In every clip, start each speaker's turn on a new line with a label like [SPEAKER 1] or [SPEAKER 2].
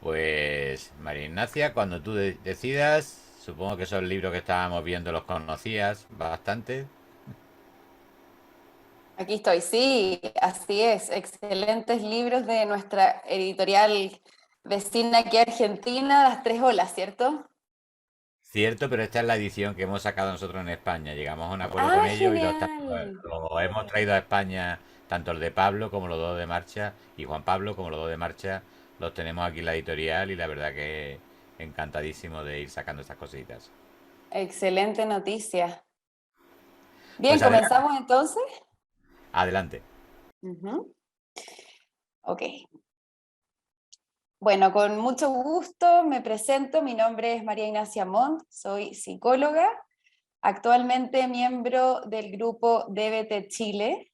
[SPEAKER 1] Pues, María Ignacia, cuando tú decidas, supongo que esos libros que estábamos viendo los conocías bastante.
[SPEAKER 2] Aquí estoy, sí, así es. Excelentes libros de nuestra editorial vecina aquí Argentina, Las Tres Olas, ¿cierto?
[SPEAKER 1] Cierto, pero esta es la edición que hemos sacado nosotros en España. Llegamos a un acuerdo con
[SPEAKER 2] Ah,
[SPEAKER 1] ellos y
[SPEAKER 2] genial.
[SPEAKER 1] lo hemos traído a España, tanto el de Pablo como los dos de marcha, y Juan Pablo como los dos de marcha, los tenemos aquí en la editorial y la verdad que encantadísimo de ir sacando estas cositas.
[SPEAKER 2] Excelente noticia. Bien,
[SPEAKER 1] Pues adelante.
[SPEAKER 2] ¿comenzamos entonces?
[SPEAKER 1] Adelante.
[SPEAKER 2] Ujú. Ok. Bueno, con mucho gusto me presento. Mi nombre es María Ignacia Montt, soy psicóloga, actualmente miembro del grupo DBT Chile,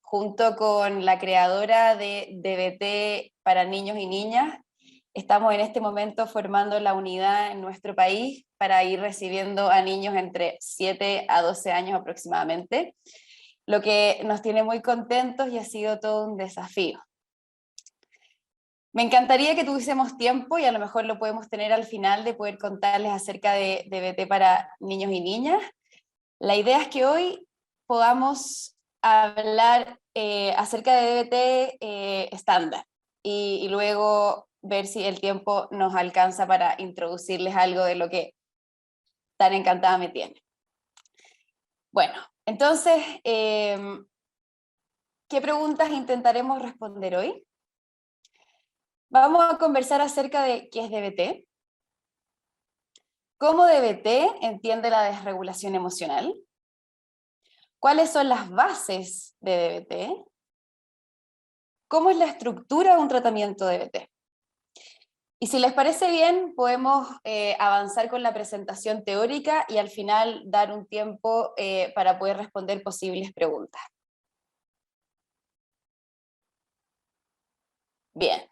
[SPEAKER 2] junto con la creadora de DBT para niños y niñas. Estamos en este momento formando la unidad en nuestro país para ir recibiendo a niños entre 7 a 12 años aproximadamente, lo que nos tiene muy contentos y ha sido todo un desafío. Me encantaría que tuviésemos tiempo, y a lo mejor lo podemos tener al final, de poder contarles acerca de DBT para niños y niñas. La idea es que hoy podamos hablar acerca de DBT estándar y luego ver si el tiempo nos alcanza para introducirles algo de lo que tan encantada me tiene. Bueno, entonces, ¿qué preguntas intentaremos responder hoy? Vamos a conversar acerca de qué es DBT, cómo DBT entiende la desregulación emocional, cuáles son las bases de DBT, cómo es la estructura de un tratamiento DBT. Y si les parece bien, podemos avanzar con la presentación teórica y al final dar un tiempo para poder responder posibles preguntas. Bien.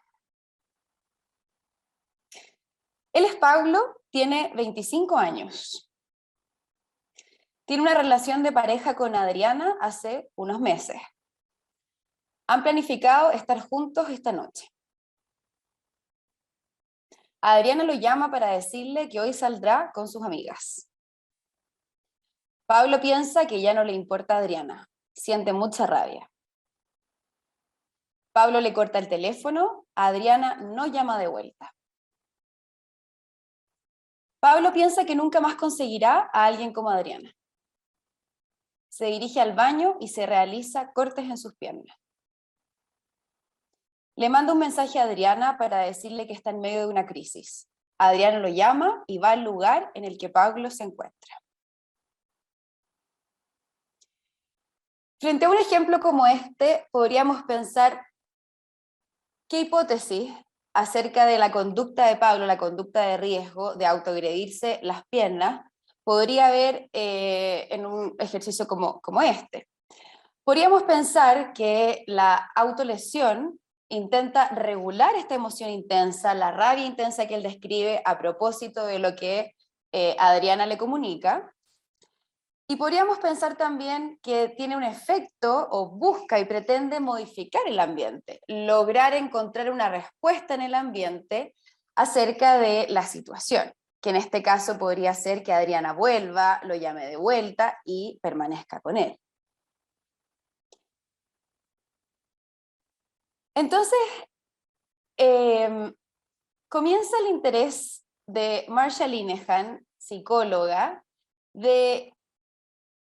[SPEAKER 2] Él es Pablo, tiene 25 años. Tiene una relación de pareja con Adriana hace unos meses. Han planificado estar juntos esta noche. Adriana lo llama para decirle que hoy saldrá con sus amigas. Pablo piensa que ya no le importa a Adriana, siente mucha rabia. Pablo le corta el teléfono, Adriana no llama de vuelta. Pablo piensa que nunca más conseguirá a alguien como Adriana. Se dirige al baño y se realiza cortes en sus piernas. Le manda un mensaje a Adriana para decirle que está en medio de una crisis. Adriana lo llama y va al lugar en el que Pablo se encuentra. Frente a un ejemplo como este, podríamos pensar qué hipótesis acerca de la conducta de Pablo, la conducta de riesgo de autoagredirse las piernas, podría haber en un ejercicio como este. Podríamos pensar que la autolesión intenta regular esta emoción intensa, la rabia intensa que él describe a propósito de lo que Adriana le comunica. Y podríamos pensar también que tiene un efecto o busca y pretende modificar el ambiente, lograr encontrar una respuesta en el ambiente acerca de la situación, que en este caso podría ser que Adriana vuelva, lo llame de vuelta y permanezca con él. Entonces, comienza el interés de Marsha Linehan, psicóloga, de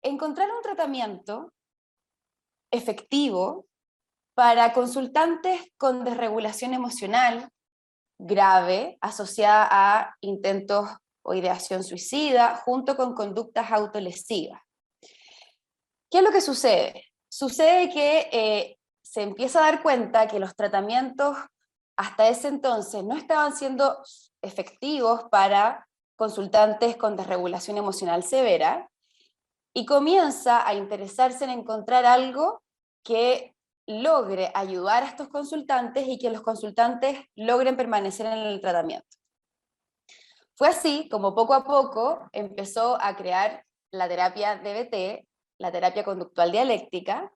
[SPEAKER 2] encontrar un tratamiento efectivo para consultantes con desregulación emocional grave asociada a intentos o ideación suicida, junto con conductas autolesivas. ¿Qué es lo que sucede? Sucede que se empieza a dar cuenta que los tratamientos hasta ese entonces no estaban siendo efectivos para consultantes con desregulación emocional severa, y comienza a interesarse en encontrar algo que logre ayudar a estos consultantes y que los consultantes logren permanecer en el tratamiento. Fue así como poco a poco empezó a crear la terapia DBT, la terapia conductual dialéctica,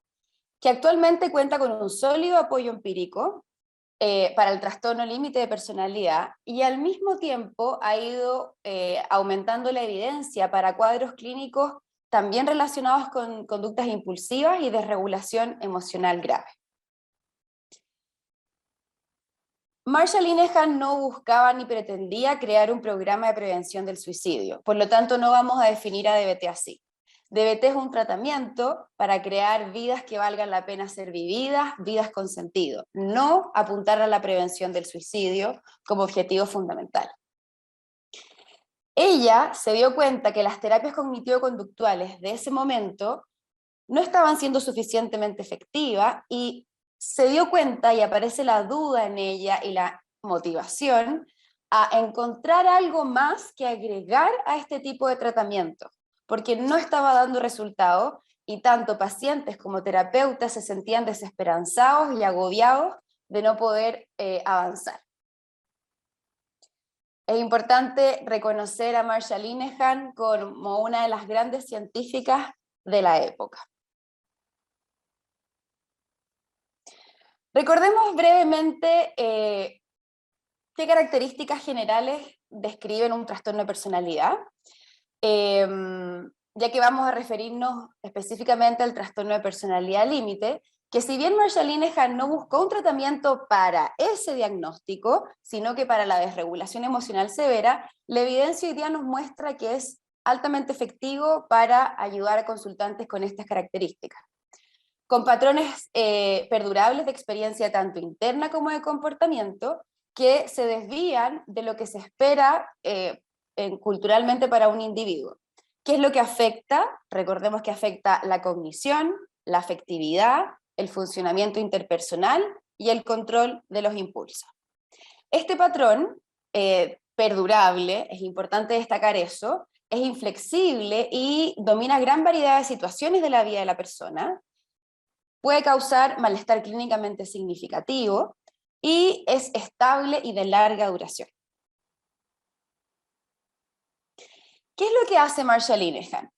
[SPEAKER 2] que actualmente cuenta con un sólido apoyo empírico para el trastorno límite de personalidad, y al mismo tiempo ha ido aumentando la evidencia para cuadros clínicos también relacionados con conductas impulsivas y desregulación emocional grave. Marsha Linehan no buscaba ni pretendía crear un programa de prevención del suicidio, por lo tanto no vamos a definir a DBT así. DBT es un tratamiento para crear vidas que valgan la pena ser vividas, vidas con sentido, no apuntar a la prevención del suicidio como objetivo fundamental. Ella se dio cuenta que las terapias cognitivo-conductuales de ese momento no estaban siendo suficientemente efectivas y se dio cuenta, y aparece la duda en ella y la motivación, a encontrar algo más que agregar a este tipo de tratamiento, porque no estaba dando resultado y tanto pacientes como terapeutas se sentían desesperanzados y agobiados de no poder avanzar. Es importante reconocer a Marsha Linehan como una de las grandes científicas de la época. Recordemos brevemente qué características generales describen un trastorno de personalidad, ya que vamos a referirnos específicamente al trastorno de personalidad límite, que si bien Marsha Linehan no buscó un tratamiento para ese diagnóstico, sino que para la desregulación emocional severa, la evidencia hoy día nos muestra que es altamente efectivo para ayudar a consultantes con estas características, con patrones perdurables de experiencia tanto interna como de comportamiento, que se desvían de lo que se espera culturalmente para un individuo. ¿Qué es lo que afecta? Recordemos que afecta la cognición, la afectividad, el funcionamiento interpersonal y el control de los impulsos. Este patrón perdurable, es importante destacar eso, es inflexible y domina gran variedad de situaciones de la vida de la persona, puede causar malestar clínicamente significativo y es estable y de larga duración. ¿Qué es lo que hace Marsha Linehan?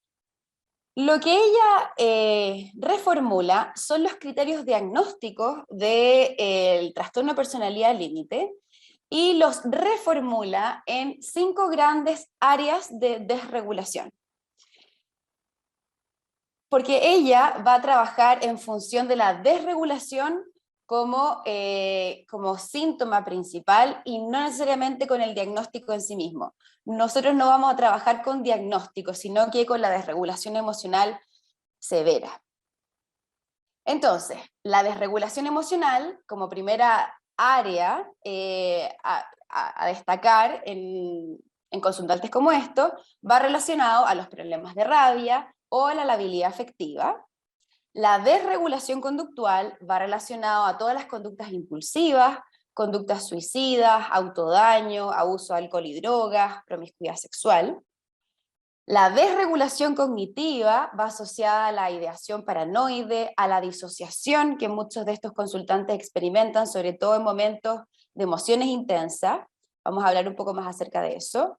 [SPEAKER 2] Lo que ella reformula son los criterios diagnósticos del trastorno de personalidad límite y los reformula en 5 grandes áreas de desregulación. Porque ella va a trabajar en función de la desregulación como síntoma principal y no necesariamente con el diagnóstico en sí mismo. Nosotros no vamos a trabajar con diagnóstico, sino que con la desregulación emocional severa. Entonces, la desregulación emocional, como primera área a destacar en consultantes como esto, va relacionado a los problemas de rabia o la labilidad afectiva. La desregulación conductual va relacionado a todas las conductas impulsivas, conductas suicidas, autodaño, abuso de alcohol y drogas, promiscuidad sexual. La desregulación cognitiva va asociada a la ideación paranoide, a la disociación que muchos de estos consultantes experimentan, sobre todo en momentos de emociones intensas. Vamos a hablar un poco más acerca de eso.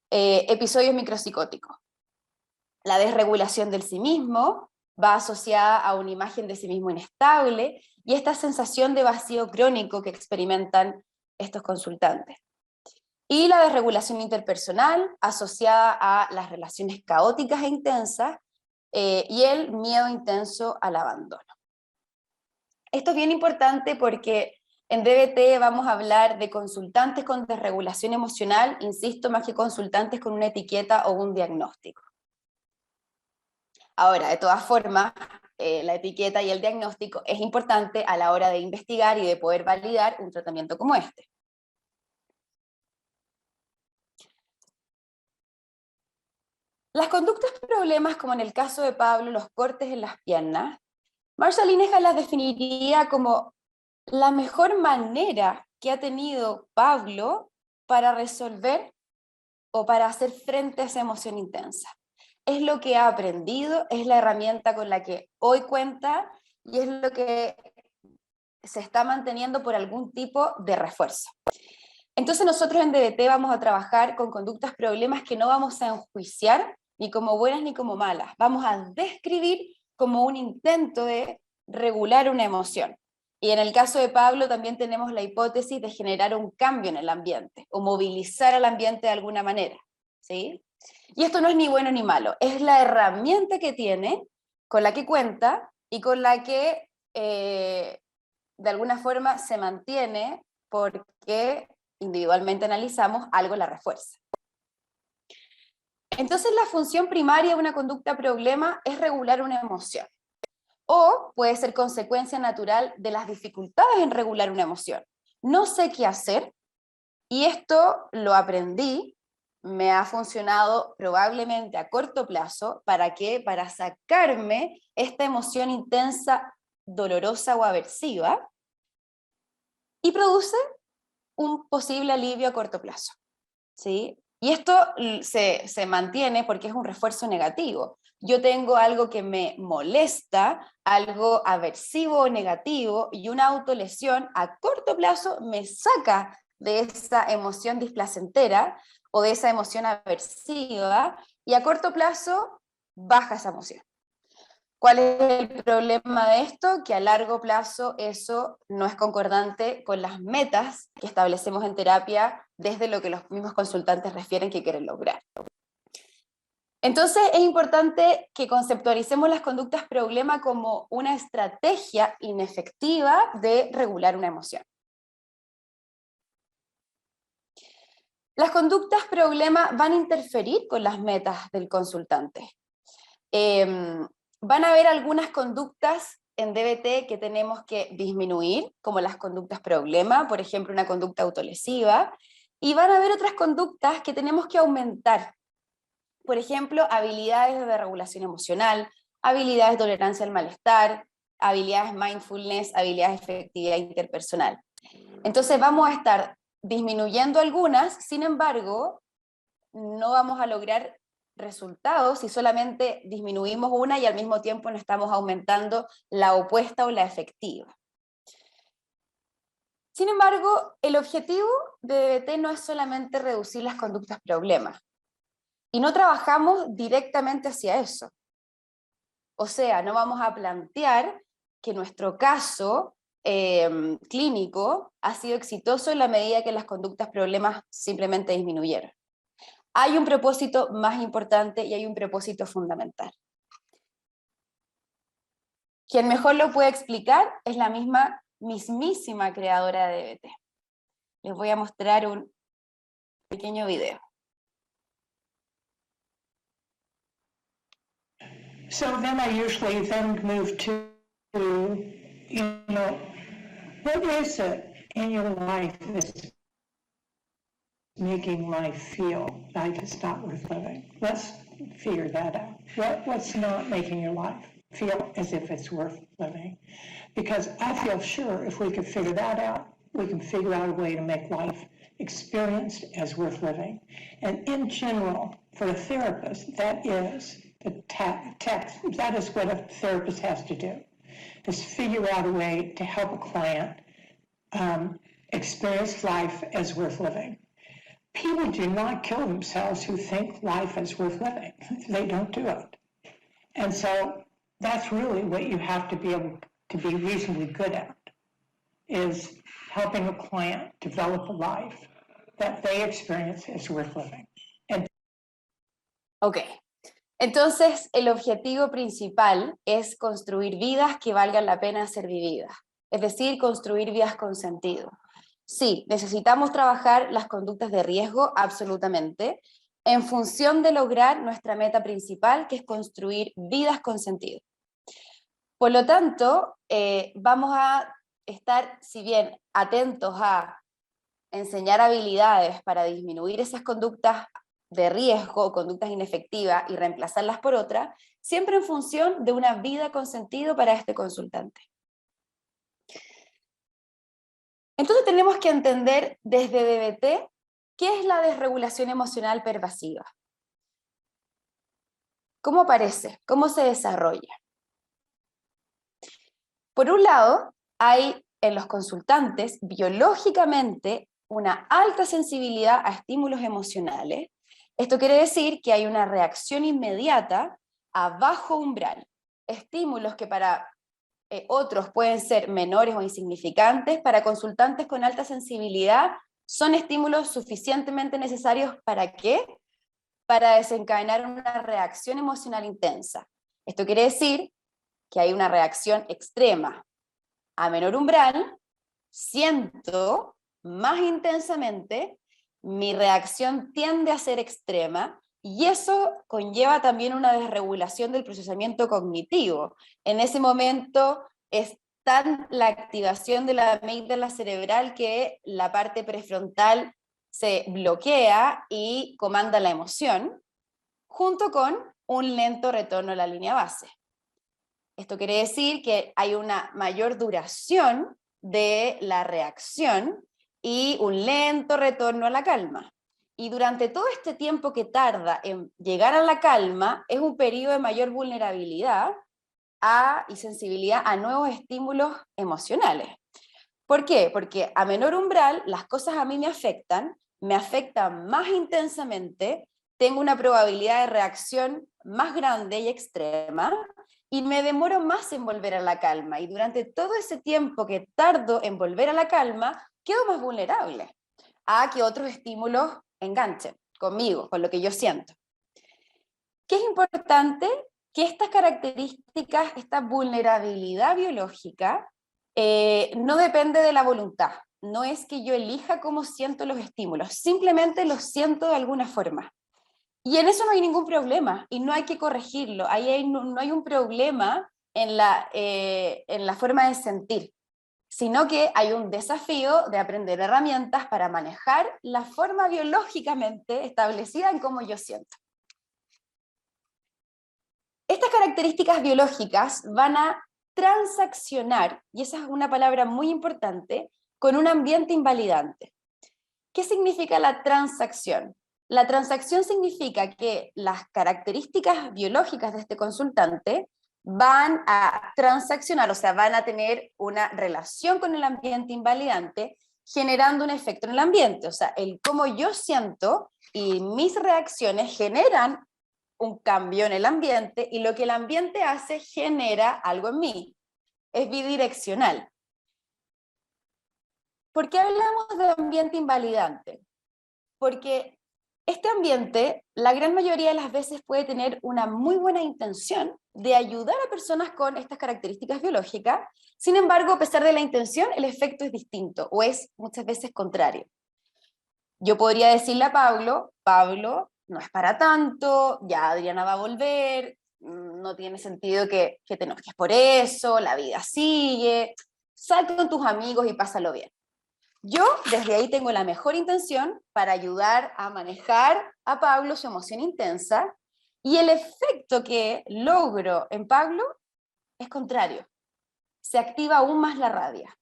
[SPEAKER 2] Episodios micropsicóticos. La desregulación del sí mismo va asociada a una imagen de sí mismo inestable y esta sensación de vacío crónico que experimentan estos consultantes. Y la desregulación interpersonal asociada a las relaciones caóticas e intensas y el miedo intenso al abandono. Esto es bien importante porque en DBT vamos a hablar de consultantes con desregulación emocional, insisto, más que consultantes con una etiqueta o un diagnóstico. Ahora, de todas formas, la etiqueta y el diagnóstico es importante a la hora de investigar y de poder validar un tratamiento como este. Las conductas problemas, como en el caso de Pablo, los cortes en las piernas, Marsha Linehan las definiría como la mejor manera que ha tenido Pablo para resolver o para hacer frente a esa emoción intensa. Es lo que ha aprendido, es la herramienta con la que hoy cuenta y es lo que se está manteniendo por algún tipo de refuerzo. Entonces nosotros en DBT vamos a trabajar con conductas problemas que no vamos a enjuiciar ni como buenas ni como malas. Vamos a describir como un intento de regular una emoción. Y en el caso de Pablo también tenemos la hipótesis de generar un cambio en el ambiente, o movilizar al ambiente de alguna manera, ¿sí? Y esto no es ni bueno ni malo, es la herramienta que tiene, con la que cuenta, y con la que de alguna forma se mantiene porque individualmente analizamos, algo la refuerza. Entonces la función primaria de una conducta problema es regular una emoción, o puede ser consecuencia natural de las dificultades en regular una emoción. No sé qué hacer, y esto lo aprendí, me ha funcionado probablemente a corto plazo. ¿Para qué? Para sacarme esta emoción intensa, dolorosa o aversiva, y produce un posible alivio a corto plazo, ¿sí? Y esto se mantiene porque es un refuerzo negativo. Yo tengo algo que me molesta, algo aversivo o negativo, y una autolesión a corto plazo me saca de esa emoción displacentera o de esa emoción aversiva, y a corto plazo baja esa emoción. ¿Cuál es el problema de esto? Que a largo plazo eso no es concordante con las metas que establecemos en terapia desde lo que los mismos consultantes refieren que quieren lograr. Entonces es importante que conceptualicemos las conductas problema como una estrategia inefectiva de regular una emoción. Las conductas problema van a interferir con las metas del consultante. Van a haber algunas conductas en DBT que tenemos que disminuir, como las conductas problema, por ejemplo, una conducta autolesiva, y van a haber otras conductas que tenemos que aumentar. Por ejemplo, habilidades de regulación emocional, habilidades de tolerancia al malestar, habilidades mindfulness, habilidades de efectividad interpersonal. Entonces vamos a estar disminuyendo algunas, sin embargo, no vamos a lograr resultados si solamente disminuimos una y al mismo tiempo no estamos aumentando la opuesta o la efectiva. Sin embargo, el objetivo de DBT no es solamente reducir las conductas problemas, y no trabajamos directamente hacia eso. O sea, no vamos a plantear que nuestro caso clínico ha sido exitoso en la medida que las conductas problemas simplemente disminuyeron. Hay un propósito más importante y hay un propósito fundamental. Quien mejor lo puede explicar es la mismísima creadora de DBT. Les voy a mostrar un pequeño video.
[SPEAKER 3] So then I usually then move to, what is it in your life that's making life feel like it's not worth living? Let's figure that out. What's not making your life feel as if it's worth living? Because I feel sure if we could figure that out, we can figure out a way to make life experienced as worth living. And in general, for a therapist, that is that is what a therapist has to do, is figure out a way to help a client experience life as worth living. People do not kill themselves who think life is worth living. They don't do it. And so that's really what you have to be able to be reasonably good at, is helping a client develop a life that they experience as worth living.
[SPEAKER 2] Ok, entonces el objetivo principal es construir vidas que valgan la pena ser vividas, es decir, construir vidas con sentido. Sí, necesitamos trabajar las conductas de riesgo, absolutamente, en función de lograr nuestra meta principal, que es construir vidas con sentido. Por lo tanto, vamos a estar, si bien atentos a enseñar habilidades para disminuir esas conductas de riesgo o conductas inefectivas y reemplazarlas por otras, siempre en función de una vida con sentido para este consultante. Entonces tenemos que entender desde DBT qué es la desregulación emocional pervasiva. ¿Cómo aparece? ¿Cómo se desarrolla? Por un lado, hay en los consultantes biológicamente una alta sensibilidad a estímulos emocionales. Esto quiere decir que hay una reacción inmediata a bajo umbral. Estímulos que para otros pueden ser menores o insignificantes, para consultantes con alta sensibilidad son estímulos suficientemente necesarios ¿para qué? Para desencadenar una reacción emocional intensa. Esto quiere decir que hay una reacción extrema. A menor umbral, siento más intensamente, mi reacción tiende a ser extrema, y eso conlleva también una desregulación del procesamiento cognitivo. En ese momento es tan la activación de la amígdala cerebral que la parte prefrontal se bloquea y comanda la emoción, junto con un lento retorno a la línea base. Esto quiere decir que hay una mayor duración de la reacción y un lento retorno a la calma. Y durante todo este tiempo que tarda en llegar a la calma, es un periodo de mayor vulnerabilidad y sensibilidad a nuevos estímulos emocionales. ¿Por qué? Porque a menor umbral las cosas a mí me afectan más intensamente, tengo una probabilidad de reacción más grande y extrema, y me demoro más en volver a la calma. Y durante todo ese tiempo que tardo en volver a la calma, quedo más vulnerable a que otros estímulos enganchen conmigo, con lo que yo siento. ¿Qué es importante? Que estas características, esta vulnerabilidad biológica, no depende de la voluntad. No es que yo elija cómo siento los estímulos, simplemente los siento de alguna forma. Y en eso no hay ningún problema, y no hay que corregirlo. Ahí no hay un problema en la forma de sentir, sino que hay un desafío de aprender herramientas para manejar la forma biológicamente establecida en cómo yo siento. Estas características biológicas van a transaccionar, y esa es una palabra muy importante, con un ambiente invalidante. ¿Qué significa la transacción? La transacción significa que las características biológicas de este consultante van a transaccionar, o sea, van a tener una relación con el ambiente invalidante, generando un efecto en el ambiente. O sea, el cómo yo siento y mis reacciones generan un cambio en el ambiente, y lo que el ambiente hace genera algo en mí. Es bidireccional. ¿Por qué hablamos de ambiente invalidante? Porque este ambiente, la gran mayoría de las veces, puede tener una muy buena intención de ayudar a personas con estas características biológicas. Sin embargo, a pesar de la intención, el efecto es distinto, o es muchas veces contrario. Yo podría decirle a Pablo, Pablo, no es para tanto, ya Adriana va a volver, no tiene sentido que te enojes por eso, la vida sigue, sal con tus amigos y pásalo bien. Yo desde ahí tengo la mejor intención para ayudar a manejar a Pablo su emoción intensa, y el efecto que logro en Pablo es contrario. Se activa aún más la rabia,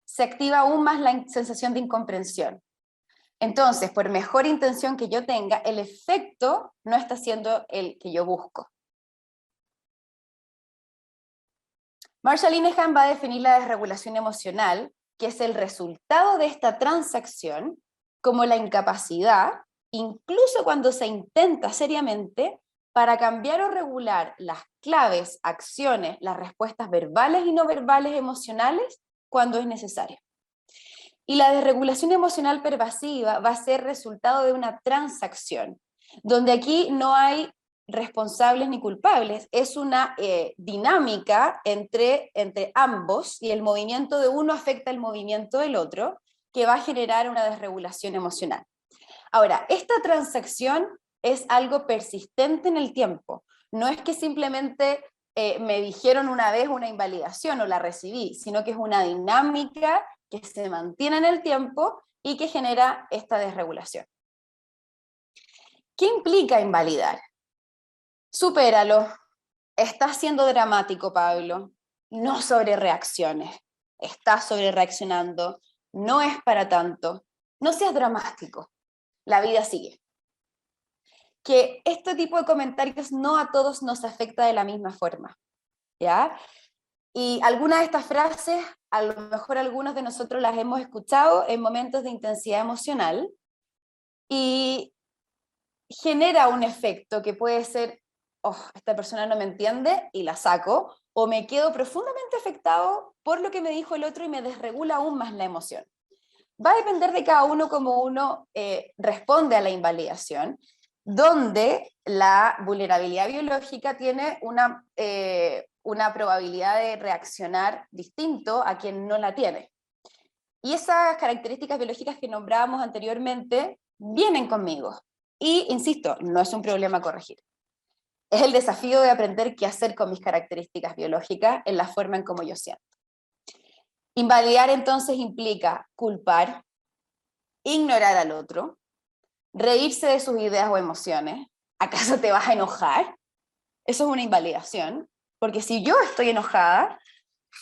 [SPEAKER 2] se activa aún más la sensación de incomprensión. Entonces, por mejor intención que yo tenga, el efecto no está siendo el que yo busco. Marshall Linehan va a definir la desregulación emocional, que es el resultado de esta transacción, como la incapacidad, incluso cuando se intenta seriamente, para cambiar o regular las claves, acciones, las respuestas verbales y no verbales emocionales cuando es necesario. Y la desregulación emocional pervasiva va a ser resultado de una transacción, donde aquí no hay responsables ni culpables, es una dinámica entre ambos, y el movimiento de uno afecta el movimiento del otro, que va a generar una desregulación emocional. Ahora, esta transacción es algo persistente en el tiempo, no es que simplemente me dijeron una vez una invalidación o la recibí, sino que es una dinámica que se mantiene en el tiempo y que genera esta desregulación. ¿Qué implica invalidar? Supéralo. Estás siendo dramático, Pablo. No sobre reacciones. Estás sobre reaccionando. No es para tanto. No seas dramático. La vida sigue. Que este tipo de comentarios no a todos nos afecta de la misma forma, ¿ya? Y algunas de estas frases, a lo mejor algunos de nosotros las hemos escuchado en momentos de intensidad emocional, y genera un efecto que puede ser, oh, esta persona no me entiende y la saco, o me quedo profundamente afectado por lo que me dijo el otro y me desregula aún más la emoción. Va a depender de cada uno cómo uno responde a la invalidación, donde la vulnerabilidad biológica tiene una probabilidad de reaccionar distinto a quien no la tiene. Y esas características biológicas que nombrábamos anteriormente vienen conmigo. Y, insisto, no es un problema a corregir. Es el desafío de aprender qué hacer con mis características biológicas en la forma en cómo yo siento. Invalidar entonces implica culpar, ignorar al otro, reírse de sus ideas o emociones. ¿Acaso te vas a enojar? Eso es una invalidación, porque si yo estoy enojada,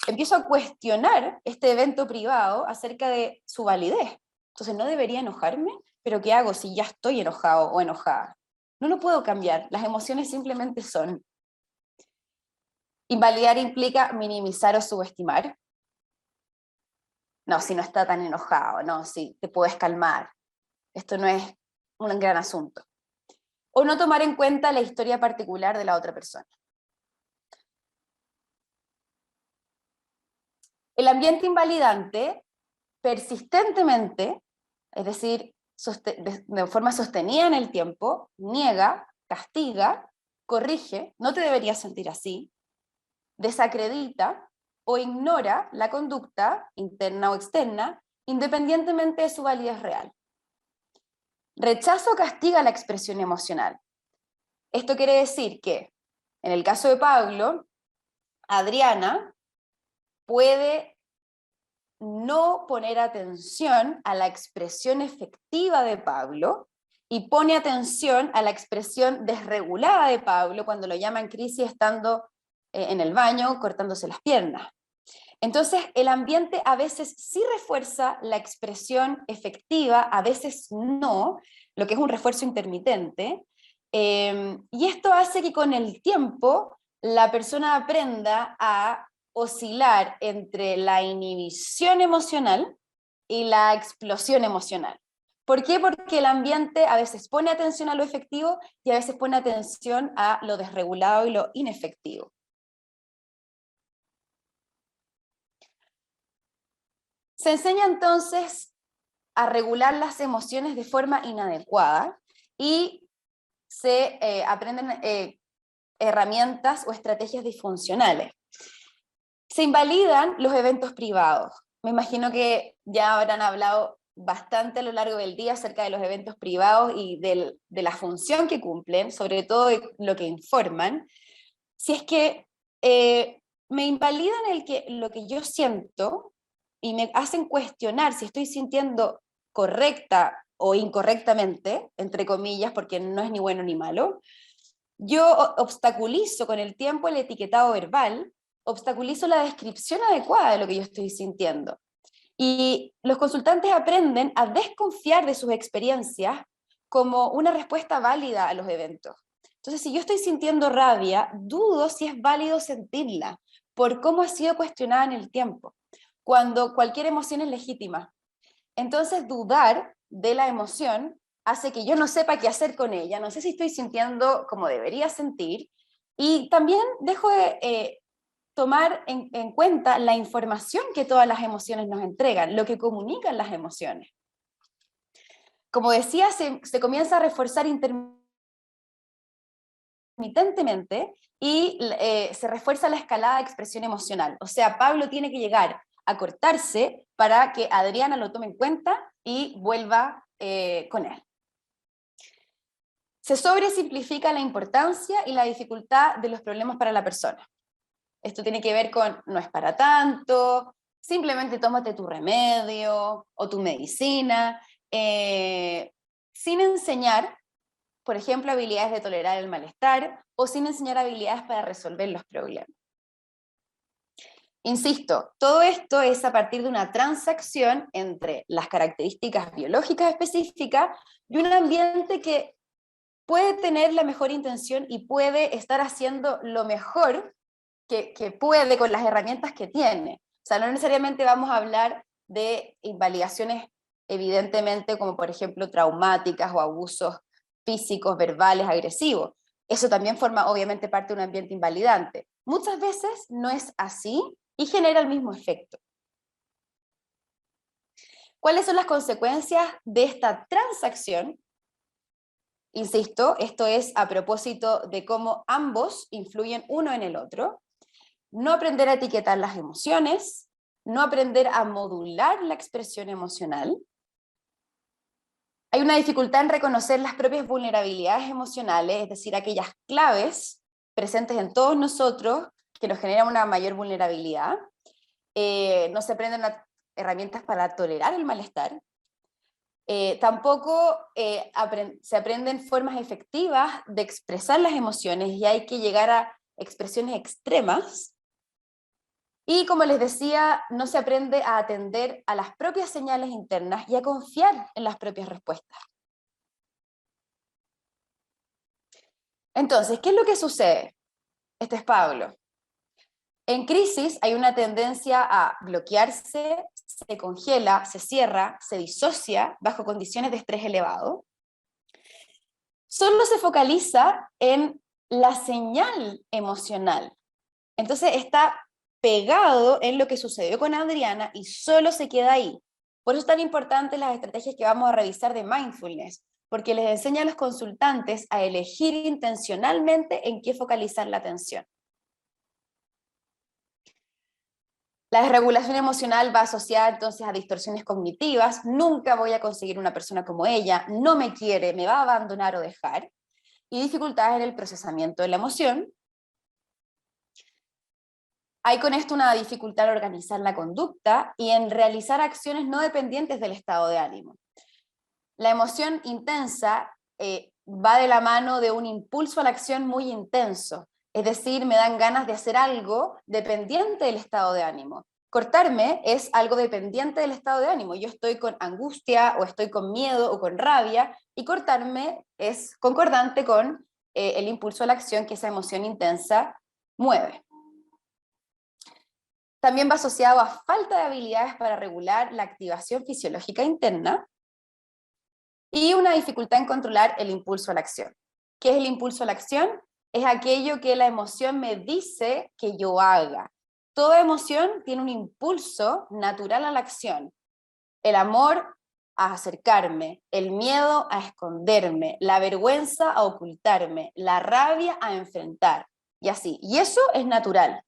[SPEAKER 2] empiezo a cuestionar este evento privado acerca de su validez. Entonces no debería enojarme, pero ¿qué hago si ya estoy enojado o enojada? No lo puedo cambiar, las emociones simplemente son. Invalidar implica minimizar o subestimar. No, si no está tan enojado, no, si te puedes calmar. Esto no es un gran asunto. O no tomar en cuenta la historia particular de la otra persona. El ambiente invalidante persistentemente, es decir, de forma sostenida en el tiempo, niega, castiga, corrige, no te deberías sentir así, desacredita o ignora la conducta, interna o externa, independientemente de su validez real. Rechaza o castiga la expresión emocional. Esto quiere decir que, en el caso de Pablo, Adriana puede no poner atención a la expresión efectiva de Pablo y pone atención a la expresión desregulada de Pablo cuando lo llama en crisis estando en el baño cortándose las piernas. Entonces, el ambiente a veces sí refuerza la expresión efectiva, a veces no, lo que es un refuerzo intermitente, y esto hace que con el tiempo la persona aprenda a oscilar entre la inhibición emocional y la explosión emocional. ¿Por qué? Porque el ambiente a veces pone atención a lo efectivo y a veces pone atención a lo desregulado y lo inefectivo. Se enseña entonces a regular las emociones de forma inadecuada y se aprenden herramientas o estrategias disfuncionales. Se invalidan los eventos privados. Me imagino que ya habrán hablado bastante a lo largo del día acerca de los eventos privados y de la función que cumplen, sobre todo de lo que informan. Si es que me invalidan lo que yo siento y me hacen cuestionar si estoy sintiendo correcta o incorrectamente, entre comillas, porque no es ni bueno ni malo, yo obstaculizo con el tiempo el etiquetado verbal, obstaculizo la descripción adecuada de lo que yo estoy sintiendo. Y los consultantes aprenden a desconfiar de sus experiencias como una respuesta válida a los eventos. Entonces, si yo estoy sintiendo rabia, dudo si es válido sentirla, por cómo ha sido cuestionada en el tiempo, cuando cualquier emoción es legítima. Entonces, dudar de la emoción hace que yo no sepa qué hacer con ella, no sé si estoy sintiendo como debería sentir, y también dejo de tomar en cuenta la información que todas las emociones nos entregan, lo que comunican las emociones. Como decía, se comienza a reforzar intermitentemente y se refuerza la escalada de expresión emocional. O sea, Pablo tiene que llegar a cortarse para que Adriana lo tome en cuenta y vuelva con él. Se sobresimplifica la importancia y la dificultad de los problemas para la persona. Esto tiene que ver con no es para tanto, simplemente tómate tu remedio o tu medicina, sin enseñar, por ejemplo, habilidades de tolerar el malestar o sin enseñar habilidades para resolver los problemas. Insisto, todo esto es a partir de una transacción entre las características biológicas específicas y un ambiente que puede tener la mejor intención y puede estar haciendo lo mejor que puede con las herramientas que tiene. O sea, no necesariamente vamos a hablar de invalidaciones evidentemente como por ejemplo traumáticas o abusos físicos, verbales, agresivos, Eso también forma obviamente parte de un ambiente invalidante. Muchas veces no es así y genera el mismo efecto. ¿Cuáles son las consecuencias de esta transacción? Insisto, esto es a propósito de cómo ambos influyen uno en el otro. No aprender a etiquetar las emociones, no aprender a modular la expresión emocional. Hay una dificultad en reconocer las propias vulnerabilidades emocionales, es decir, aquellas claves presentes en todos nosotros que nos generan una mayor vulnerabilidad. No se aprenden herramientas para tolerar el malestar. Tampoco se aprenden formas efectivas de expresar las emociones y hay que llegar a expresiones extremas. Y como les decía, no se aprende a atender a las propias señales internas y a confiar en las propias respuestas. Entonces, ¿qué es lo que sucede? Este es Pablo. En crisis hay una tendencia a bloquearse, se congela, se cierra, se disocia bajo condiciones de estrés elevado. Solo se focaliza en la señal emocional. Entonces está pegado en lo que sucedió con Adriana y solo se queda ahí. Por eso es tan importante las estrategias que vamos a revisar de mindfulness, porque les enseña a los consultantes a elegir intencionalmente en qué focalizar la atención. La desregulación emocional va asociada entonces a distorsiones cognitivas. Nunca voy a conseguir una persona como ella, no me quiere, me va a abandonar o dejar. Y dificultades en el procesamiento de la emoción. Hay con esto una dificultad en organizar la conducta y en realizar acciones no dependientes del estado de ánimo. La emoción intensa va de la mano de un impulso a la acción muy intenso, es decir, me dan ganas de hacer algo dependiente del estado de ánimo. Cortarme es algo dependiente del estado de ánimo. Yo estoy con angustia o estoy con miedo o con rabia y cortarme es concordante con el impulso a la acción que esa emoción intensa mueve. También va asociado a falta de habilidades para regular la activación fisiológica interna y una dificultad en controlar el impulso a la acción. ¿Qué es el impulso a la acción? Es aquello que la emoción me dice que yo haga. Toda emoción tiene un impulso natural a la acción. El amor a acercarme, el miedo a esconderme, la vergüenza a ocultarme, la rabia a enfrentar, y así. Y eso es natural.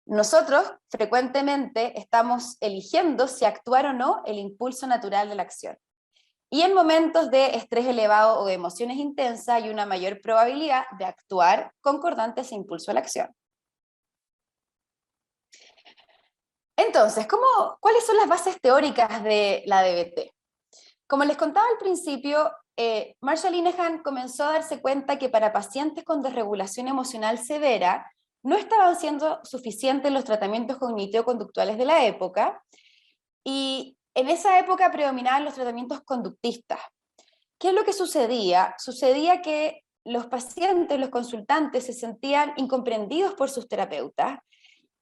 [SPEAKER 2] Nosotros frecuentemente estamos eligiendo si actuar o no el impulso natural de la acción. Y en momentos de estrés elevado o de emociones intensas hay una mayor probabilidad de actuar concordante a ese impulso a la acción. Entonces, ¿cuáles son las bases teóricas de la DBT? Como les contaba al principio, Marsha Linehan comenzó a darse cuenta que para pacientes con desregulación emocional severa no estaban siendo suficientes los tratamientos cognitivo-conductuales de la época, y en esa época predominaban los tratamientos conductistas. ¿Qué es lo que sucedía? Sucedía que los pacientes, los consultantes, se sentían incomprendidos por sus terapeutas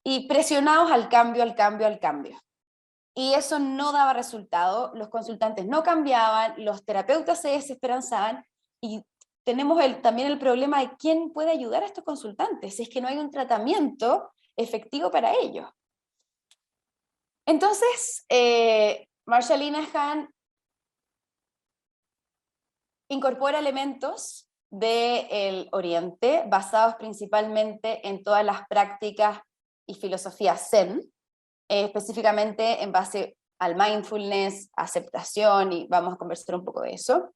[SPEAKER 2] y presionados al cambio, al cambio, al cambio. Y eso no daba resultado, los consultantes no cambiaban, los terapeutas se desesperanzaban, y tenemos también el problema de quién puede ayudar a estos consultantes, si es que no hay un tratamiento efectivo para ellos. Entonces, Marsha Linehan incorpora elementos del Oriente, basados principalmente en todas las prácticas y filosofías Zen, específicamente en base al mindfulness, aceptación, y vamos a conversar un poco de eso.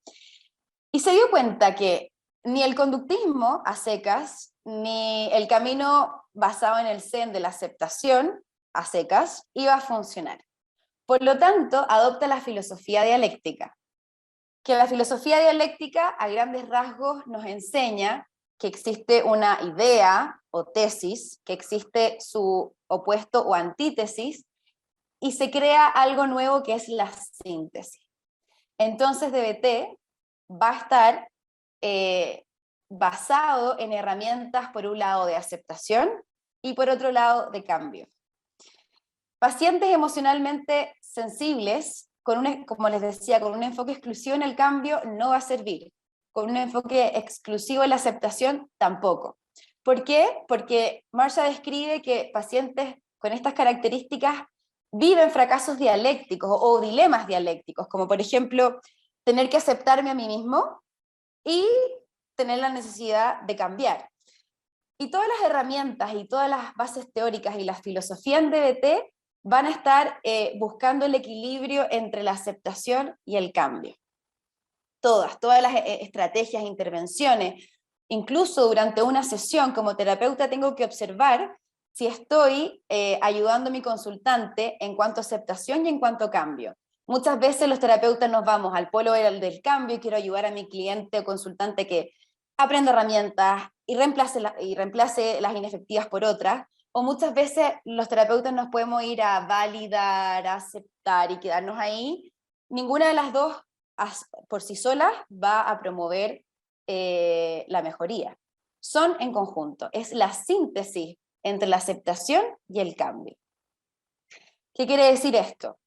[SPEAKER 2] Y se dio cuenta que ni el conductismo a secas, ni el camino basado en el Zen de la aceptación a secas iba a funcionar. Por lo tanto, adopta la filosofía dialéctica, que la filosofía dialéctica a grandes rasgos nos enseña que existe una idea o tesis, que existe su opuesto o antítesis, y se crea algo nuevo que es la síntesis. Entonces DBT va a estar basado en herramientas, por un lado, de aceptación y por otro lado, de cambio. Pacientes emocionalmente sensibles, como les decía, con un enfoque exclusivo en el cambio, no va a servir. con un enfoque exclusivo en la aceptación, tampoco. ¿Por qué? Porque Marcia describe que pacientes con estas características viven fracasos dialécticos o dilemas dialécticos, como por ejemplo, tener que aceptarme a mí mismo y tener la necesidad de cambiar. Y todas las herramientas y todas las bases teóricas y la filosofía en DBT van a estar buscando el equilibrio entre la aceptación y el cambio. Todas las estrategias, intervenciones, incluso durante una sesión como terapeuta tengo que observar si estoy ayudando a mi consultante en cuanto a aceptación y en cuanto a cambio. Muchas veces los terapeutas nos vamos al polo del cambio y quiero ayudar a mi cliente o consultante que aprenda herramientas y reemplace las inefectivas por otras, o muchas veces los terapeutas nos podemos ir a validar, a aceptar y quedarnos ahí. Ninguna de las dos por sí solas va a promover la mejoría. Son en conjunto, es la síntesis entre la aceptación y el cambio. ¿Qué quiere decir esto?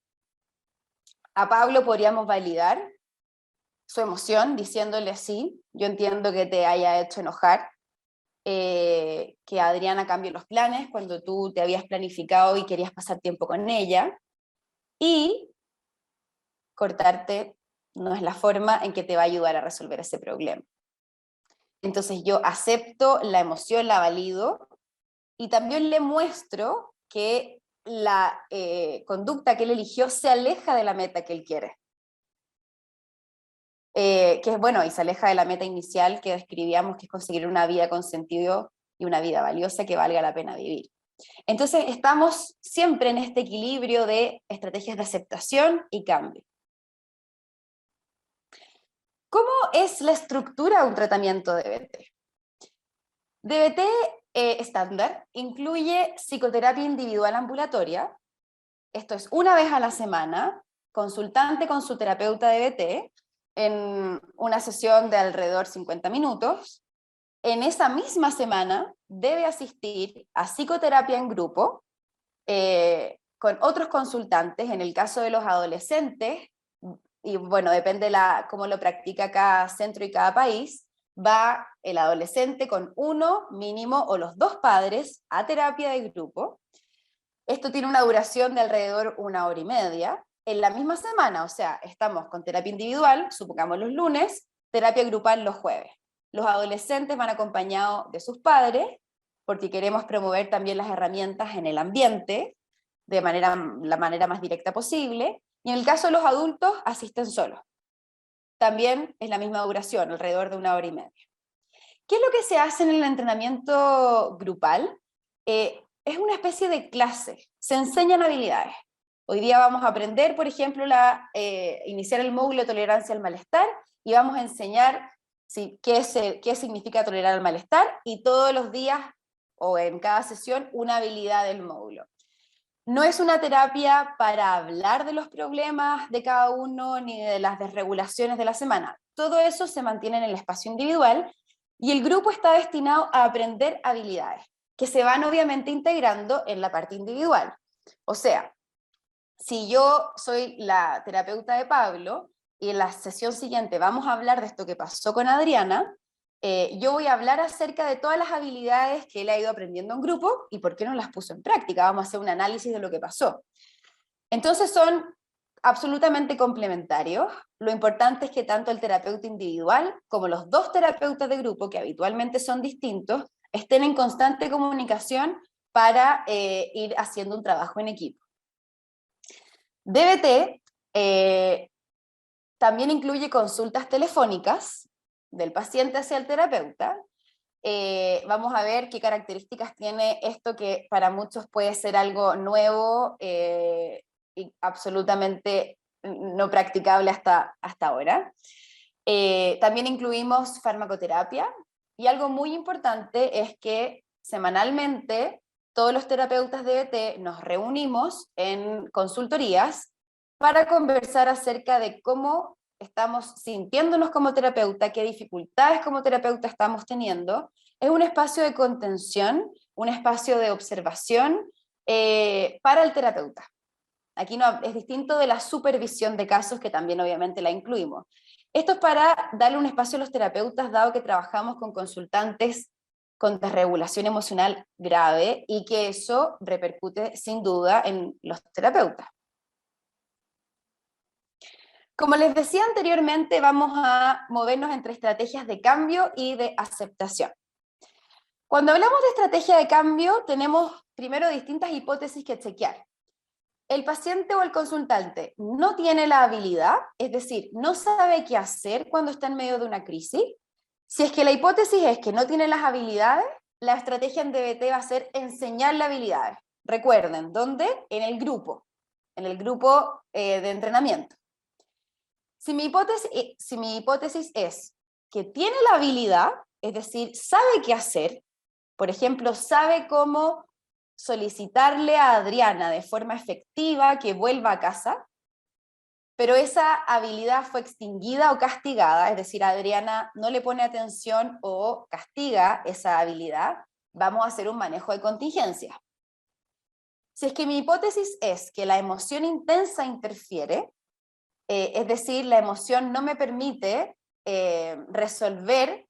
[SPEAKER 2] A Pablo podríamos validar su emoción diciéndole sí, yo entiendo que te haya hecho enojar, que Adriana cambie los planes cuando tú te habías planificado y querías pasar tiempo con ella, y cortarte no es la forma en que te va a ayudar a resolver ese problema. Entonces yo acepto la emoción, la valido, y también le muestro que la conducta que él eligió se aleja de la meta que él quiere. Que es bueno, y se aleja de la meta inicial que describíamos, que es conseguir una vida con sentido y una vida valiosa que valga la pena vivir. Entonces estamos siempre en este equilibrio de estrategias de aceptación y cambio. ¿Cómo es la estructura de un tratamiento de DBT? DBT estándar incluye psicoterapia individual ambulatoria, esto es una vez a la semana, consultante con su terapeuta DBT, en una sesión de alrededor 50 minutos. En esa misma semana debe asistir a psicoterapia en grupo con otros consultantes, en el caso de los adolescentes, y bueno, depende cómo lo practica cada centro y cada país, va el adolescente con uno mínimo o los dos padres a terapia de grupo. Esto tiene una duración de alrededor 1 hora y media. En la misma semana, o sea, estamos con terapia individual, supongamos los lunes, terapia grupal los jueves. Los adolescentes van acompañados de sus padres, porque queremos promover también las herramientas en el ambiente, de la manera más directa posible, y en el caso de los adultos, asisten solos. También es la misma duración, alrededor de 1 hora y media. ¿Qué es lo que se hace en el entrenamiento grupal? Es una especie de clase, se enseñan habilidades. Hoy día vamos a aprender, por ejemplo, iniciar el módulo de tolerancia al malestar, y vamos a enseñar qué significa tolerar el malestar, y todos los días o en cada sesión una habilidad del módulo. No es una terapia para hablar de los problemas de cada uno ni de las desregulaciones de la semana. Todo eso se mantiene en el espacio individual, y el grupo está destinado a aprender habilidades que se van obviamente integrando en la parte individual. O sea, si yo soy la terapeuta de Pablo y en la sesión siguiente vamos a hablar de esto que pasó con Adriana, yo voy a hablar acerca de todas las habilidades que él ha ido aprendiendo en grupo y por qué no las puso en práctica. Vamos a hacer un análisis de lo que pasó. Entonces son absolutamente complementarios. Lo importante es que tanto el terapeuta individual como los dos terapeutas de grupo, que habitualmente son distintos, estén en constante comunicación para ir haciendo un trabajo en equipo. DBT también incluye consultas telefónicas del paciente hacia el terapeuta. Vamos a ver qué características tiene esto, que para muchos puede ser algo nuevo y absolutamente no practicable hasta ahora. También incluimos farmacoterapia, y algo muy importante es que semanalmente todos los terapeutas DBT nos reunimos en consultorías para conversar acerca de cómo estamos sintiéndonos como terapeuta, qué dificultades como terapeuta estamos teniendo. Es un espacio de contención, un espacio de observación para el terapeuta. Aquí no, es distinto de la supervisión de casos, que también obviamente la incluimos. Esto es para darle un espacio a los terapeutas, dado que trabajamos con consultantes con desregulación emocional grave y que eso repercute sin duda en los terapeutas. Como les decía anteriormente, vamos a movernos entre estrategias de cambio y de aceptación. Cuando hablamos de estrategia de cambio, tenemos primero distintas hipótesis que chequear. El paciente o el consultante no tiene la habilidad, es decir, no sabe qué hacer cuando está en medio de una crisis. Si es que la hipótesis es que no tiene las habilidades, la estrategia en DBT va a ser enseñarle habilidades. Recuerden, ¿dónde? En el grupo de entrenamiento. Si mi hipótesis es que tiene la habilidad, es decir, sabe qué hacer, por ejemplo, sabe cómo solicitarle a Adriana de forma efectiva que vuelva a casa, pero esa habilidad fue extinguida o castigada, es decir, Adriana no le pone atención o castiga esa habilidad, vamos a hacer un manejo de contingencia. Si es que mi hipótesis es que la emoción intensa interfiere, es decir, la emoción no me permite resolver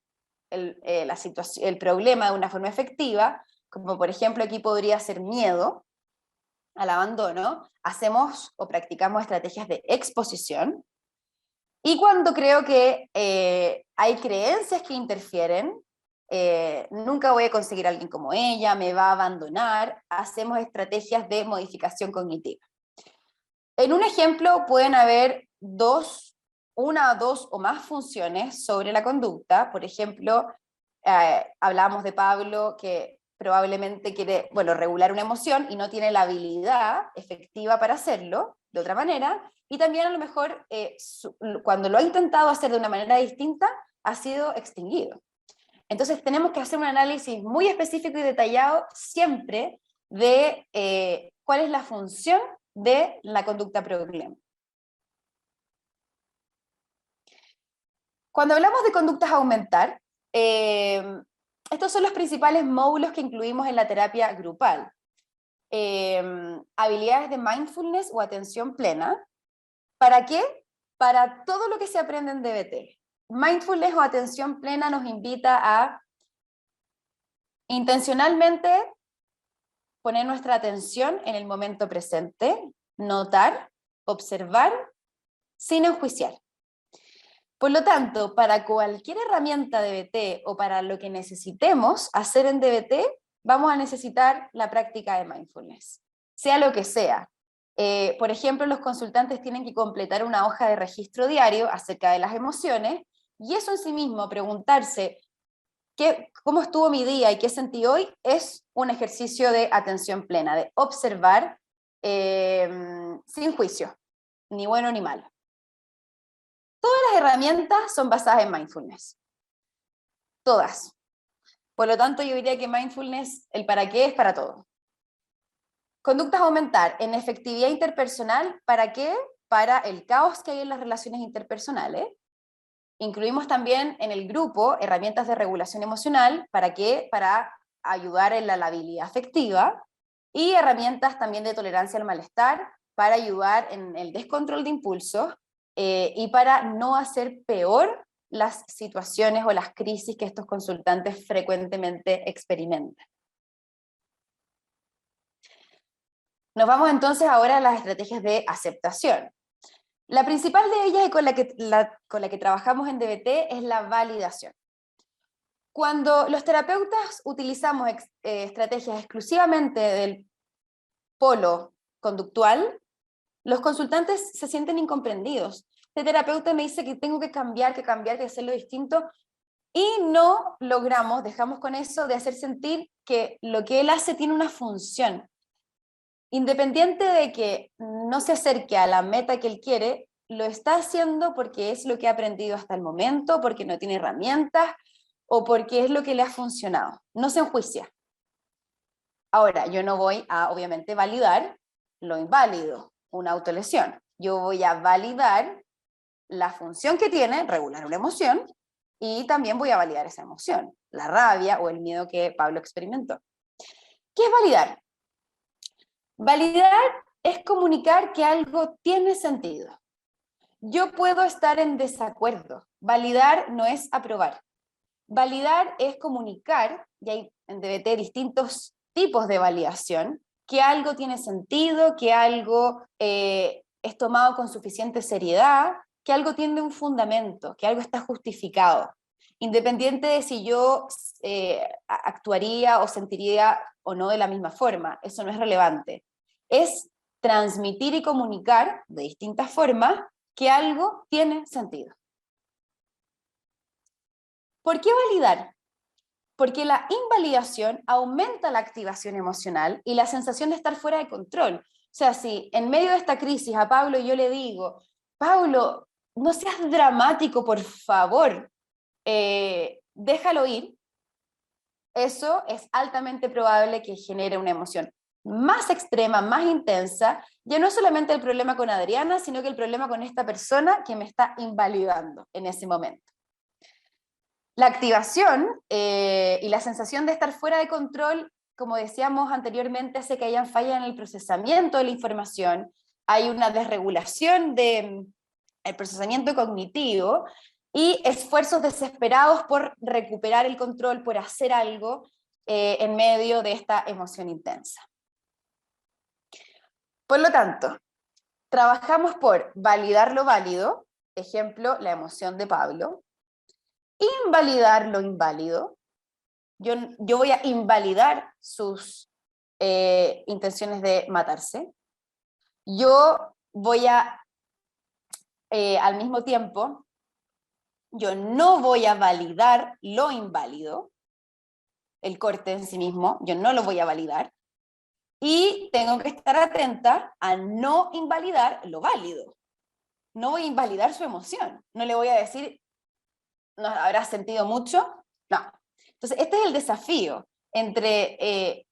[SPEAKER 2] el problema de una forma efectiva, como por ejemplo aquí podría ser miedo al abandono, hacemos o practicamos estrategias de exposición, y cuando creo que hay creencias que interfieren, nunca voy a conseguir a alguien como ella, me va a abandonar, hacemos estrategias de modificación cognitiva. En un ejemplo pueden haber una, dos o más funciones sobre la conducta. Por ejemplo, hablamos de Pablo que probablemente quiere, regular una emoción y no tiene la habilidad efectiva para hacerlo de otra manera, y también a lo mejor cuando lo ha intentado hacer de una manera distinta, ha sido extinguido. Entonces tenemos que hacer un análisis muy específico y detallado siempre de cuál es la función de la conducta problema. Cuando hablamos de conductas a aumentar, estos son los principales módulos que incluimos en la terapia grupal. Habilidades de mindfulness o atención plena. ¿Para qué? Para todo lo que se aprende en DBT. Mindfulness o atención plena nos invita a intencionalmente poner nuestra atención en el momento presente, notar, observar, sin enjuiciar. Por lo tanto, para cualquier herramienta DBT o para lo que necesitemos hacer en DBT, vamos a necesitar la práctica de mindfulness, sea lo que sea. Por ejemplo, los consultantes tienen que completar una hoja de registro diario acerca de las emociones, y eso en sí mismo, preguntarse cómo estuvo mi día y qué sentí hoy, es un ejercicio de atención plena, de observar sin juicio, ni bueno ni malo. Todas las herramientas son basadas en mindfulness. Todas. Por lo tanto, yo diría que mindfulness, el para qué es para todo. Conductas a aumentar en efectividad interpersonal, ¿para qué? Para el caos que hay en las relaciones interpersonales. Incluimos también en el grupo herramientas de regulación emocional, ¿para qué? Para ayudar en la habilidad afectiva, y herramientas también de tolerancia al malestar, para ayudar en el descontrol de impulsos, y para no hacer peor las situaciones o las crisis que estos consultantes frecuentemente experimentan. Nos vamos entonces ahora a las estrategias de aceptación. La principal de ellas y con la que trabajamos en DBT es la validación. Cuando los terapeutas utilizamos estrategias exclusivamente del polo conductual, los consultantes se sienten incomprendidos. Este terapeuta me dice que tengo que cambiar, que hacerlo distinto, y no logramos, dejamos con eso de hacer sentir que lo que él hace tiene una función. Independiente de que no se acerque a la meta que él quiere, lo está haciendo porque es lo que ha aprendido hasta el momento, porque no tiene herramientas, o porque es lo que le ha funcionado. No se enjuicia. Ahora, yo no voy a, obviamente, validar lo inválido, una autolesión. Yo voy a validar la función que tiene, regular una emoción, y también voy a validar esa emoción, la rabia o el miedo que Pablo experimentó. ¿Qué es validar? Validar es comunicar que algo tiene sentido. yo puedo estar en desacuerdo. Validar no es aprobar. Validar es comunicar, y hay en DBT distintos tipos de validación, que algo tiene sentido, que algo es tomado con suficiente seriedad, que algo tiene un fundamento, que algo está justificado. Independiente de si yo actuaría o sentiría o no de la misma forma, eso no es relevante. Es transmitir y comunicar de distintas formas que algo tiene sentido. ¿Por qué validar? Porque la invalidación aumenta la activación emocional y la sensación de estar fuera de control. O sea, si en medio de esta crisis a Pablo yo le digo, Pablo, no seas dramático, por favor, déjalo ir, eso es altamente probable que genere una emoción más extrema, más intensa, ya no es solamente el problema con Adriana, sino que el problema con esta persona que me está invalidando en ese momento. La activación y la sensación de estar fuera de control, como decíamos anteriormente, hace que hayan fallas en el procesamiento de la información, hay una desregulación del procesamiento cognitivo y esfuerzos desesperados por recuperar el control, por hacer algo en medio de esta emoción intensa. Por lo tanto, trabajamos por validar lo válido, ejemplo, la emoción de Pablo, invalidar lo inválido. Yo voy a invalidar sus intenciones de matarse. Yo voy a, al mismo tiempo, yo no voy a validar lo inválido, el corte en sí mismo, yo no lo voy a validar. Y tengo que estar atenta a no invalidar lo válido. No voy a invalidar su emoción. No le voy a decir, ¿no habrás sentido mucho? No. Entonces, este es el desafío entre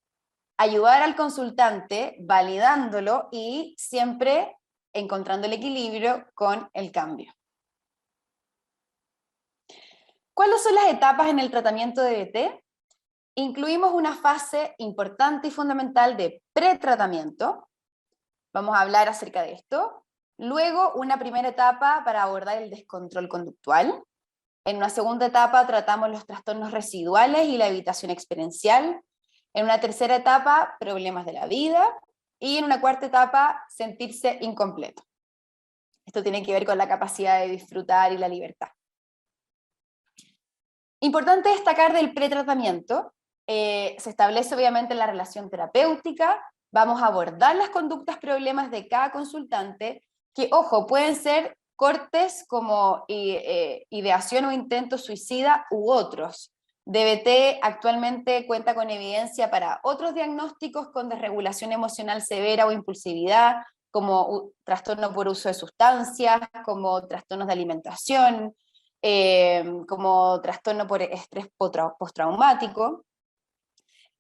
[SPEAKER 2] ayudar al consultante, validándolo y siempre encontrando el equilibrio con el cambio. ¿Cuáles son las etapas en el tratamiento de DBT? Incluimos una fase importante y fundamental de pretratamiento. Vamos a hablar acerca de esto. Luego, una primera etapa para abordar el descontrol conductual. En una segunda etapa tratamos los trastornos residuales y la evitación experiencial. En una tercera etapa, problemas de la vida. Y en una cuarta etapa, sentirse incompleto. Esto tiene que ver con la capacidad de disfrutar y la libertad. Importante destacar del pretratamiento, se establece obviamente la relación terapéutica, vamos a abordar las conductas problemas de cada consultante, que, ojo, pueden ser cortes como ideación o intento suicida u otros. DBT actualmente cuenta con evidencia para otros diagnósticos con desregulación emocional severa o impulsividad, como trastorno por uso de sustancias, como trastornos de alimentación, como trastorno por estrés postraumático.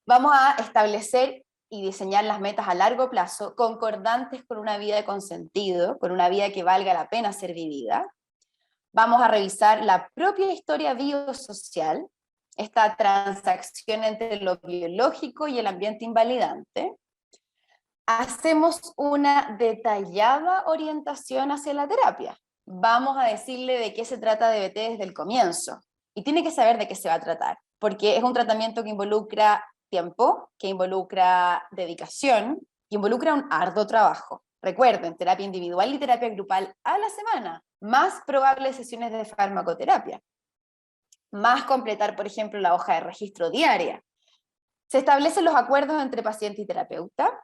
[SPEAKER 2] Vamos a establecer y diseñar las metas a largo plazo concordantes con una vida con sentido, con una vida que valga la pena ser vivida. Vamos a revisar la propia historia biosocial, esta transacción entre lo biológico y el ambiente invalidante. Hacemos una detallada orientación hacia la terapia. Vamos a decirle de qué se trata DBT desde el comienzo. Y tiene que saber de qué se va a tratar, porque es un tratamiento que involucra tiempo, que involucra dedicación, que involucra un arduo trabajo. Recuerden, terapia individual y terapia grupal a la semana, más probables sesiones de farmacoterapia, más completar, por ejemplo, la hoja de registro diaria. Se establecen los acuerdos entre paciente y terapeuta,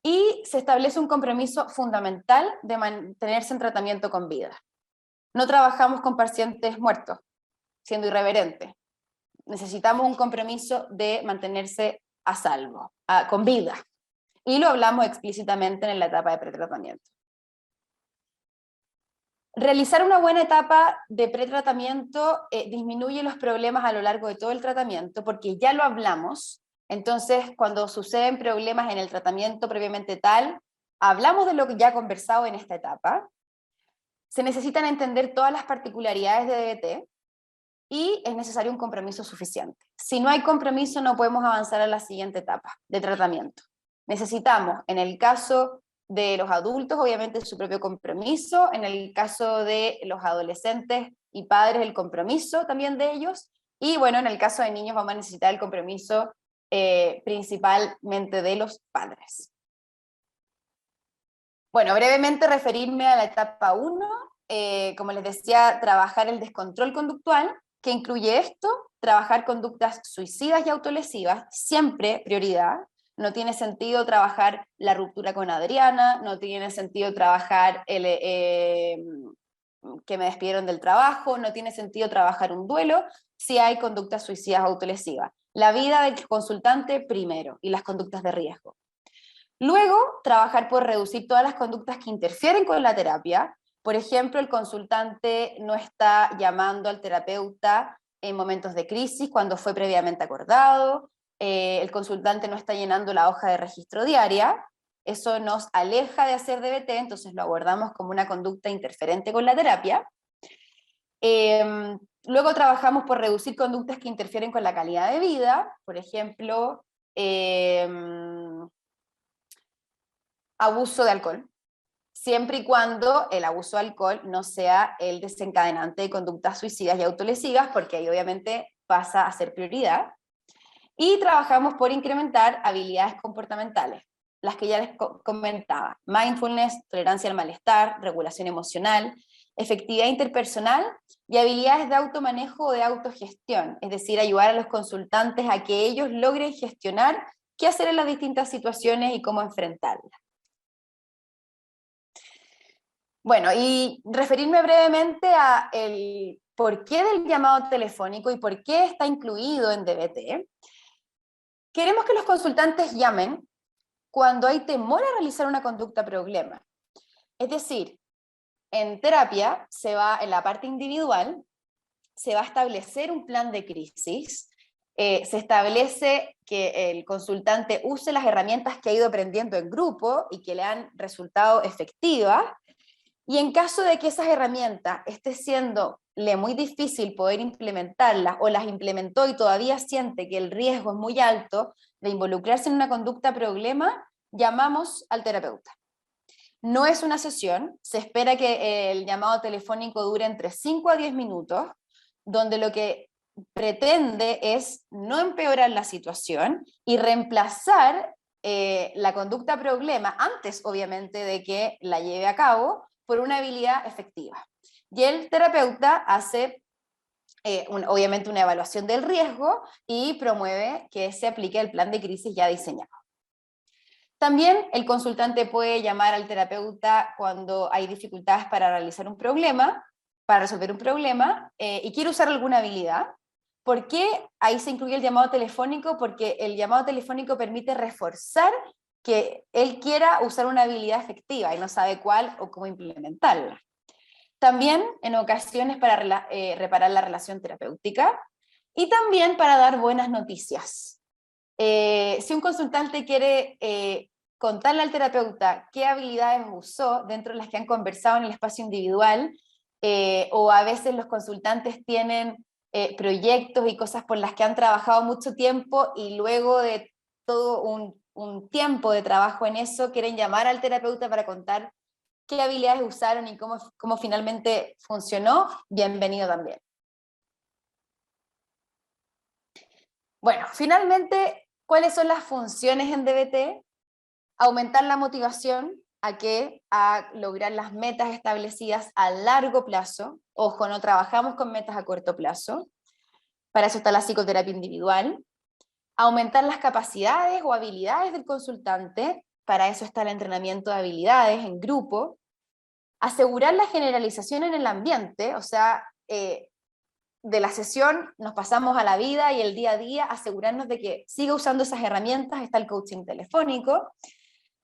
[SPEAKER 2] y se establece un compromiso fundamental de mantenerse en tratamiento con vida. No trabajamos con pacientes muertos, siendo irreverentes. Necesitamos un compromiso de mantenerse a salvo, con vida. Y lo hablamos explícitamente en la etapa de pretratamiento. Realizar una buena etapa de pretratamiento disminuye los problemas a lo largo de todo el tratamiento, porque ya lo hablamos. Entonces, cuando suceden problemas en el tratamiento previamente tal, hablamos de lo que ya conversado en esta etapa. Se necesitan entender todas las particularidades de DBT y es necesario un compromiso suficiente. Si no hay compromiso, no podemos avanzar a la siguiente etapa de tratamiento. Necesitamos, en el caso de los adultos, obviamente su propio compromiso, en el caso de los adolescentes y padres, el compromiso también de ellos, y bueno, en el caso de niños vamos a necesitar el compromiso principalmente de los padres. Bueno, brevemente referirme a la etapa 1, como les decía, trabajar el descontrol conductual, que incluye esto, trabajar conductas suicidas y autolesivas, siempre prioridad. No tiene sentido trabajar la ruptura con Adriana, no tiene sentido trabajar que me despidieron del trabajo, no tiene sentido trabajar un duelo si hay conductas suicidas o autolesivas. La vida del consultante primero y las conductas de riesgo. Luego, trabajar por reducir todas las conductas que interfieren con la terapia. Por ejemplo, el consultante no está llamando al terapeuta en momentos de crisis cuando fue previamente acordado, el consultante no está llenando la hoja de registro diaria, eso nos aleja de hacer DBT, entonces lo abordamos como una conducta interferente con la terapia. Luego trabajamos por reducir conductas que interfieren con la calidad de vida, por ejemplo, abuso de alcohol, siempre y cuando el abuso de alcohol no sea el desencadenante de conductas suicidas y autolesivas, porque ahí obviamente pasa a ser prioridad. Y trabajamos por incrementar habilidades comportamentales, las que ya les comentaba: mindfulness, tolerancia al malestar, regulación emocional, efectividad interpersonal y habilidades de automanejo o de autogestión, es decir, ayudar a los consultantes a que ellos logren gestionar qué hacer en las distintas situaciones y cómo enfrentarlas. Bueno, y referirme brevemente a el porqué del llamado telefónico y por qué está incluido en DBT. Queremos que los consultantes llamen cuando hay temor a realizar una conducta problema. Es decir, en terapia en la parte individual, se va a establecer un plan de crisis, se establece que el consultante use las herramientas que ha ido aprendiendo en grupo y que le han resultado efectivas, y en caso de que esas herramientas esté siéndole muy difícil poder implementarlas o las implementó y todavía siente que el riesgo es muy alto de involucrarse en una conducta problema, llamamos al terapeuta. No es una sesión, se espera que el llamado telefónico dure entre 5 a 10 minutos, donde lo que pretende es no empeorar la situación y reemplazar la conducta problema, antes obviamente de que la lleve a cabo, por una habilidad efectiva. Y el terapeuta hace obviamente una evaluación del riesgo y promueve que se aplique el plan de crisis ya diseñado. También el consultante puede llamar al terapeuta cuando hay dificultades para resolver un problema y quiere usar alguna habilidad. ¿Por qué ahí se incluye el llamado telefónico? Porque el llamado telefónico permite reforzar que él quiera usar una habilidad efectiva y no sabe cuál o cómo implementarla. También en ocasiones para reparar la relación terapéutica y también para dar buenas noticias. Si un consultante quiere contarle al terapeuta qué habilidades usó dentro de las que han conversado en el espacio individual, o a veces los consultantes tienen proyectos y cosas por las que han trabajado mucho tiempo y luego de todo un tiempo de trabajo en eso quieren llamar al terapeuta para contar qué habilidades usaron y cómo finalmente funcionó, bienvenido también. Bueno, finalmente, ¿cuáles son las funciones en DBT? Aumentar la motivación a lograr las metas establecidas a largo plazo. Ojo, no trabajamos con metas a corto plazo. Para eso está la psicoterapia individual. Aumentar las capacidades o habilidades del consultante. Para eso está el entrenamiento de habilidades en grupo. Asegurar la generalización en el ambiente, o sea, de la sesión nos pasamos a la vida y el día a día, asegurarnos de que siga usando esas herramientas. Está el coaching telefónico.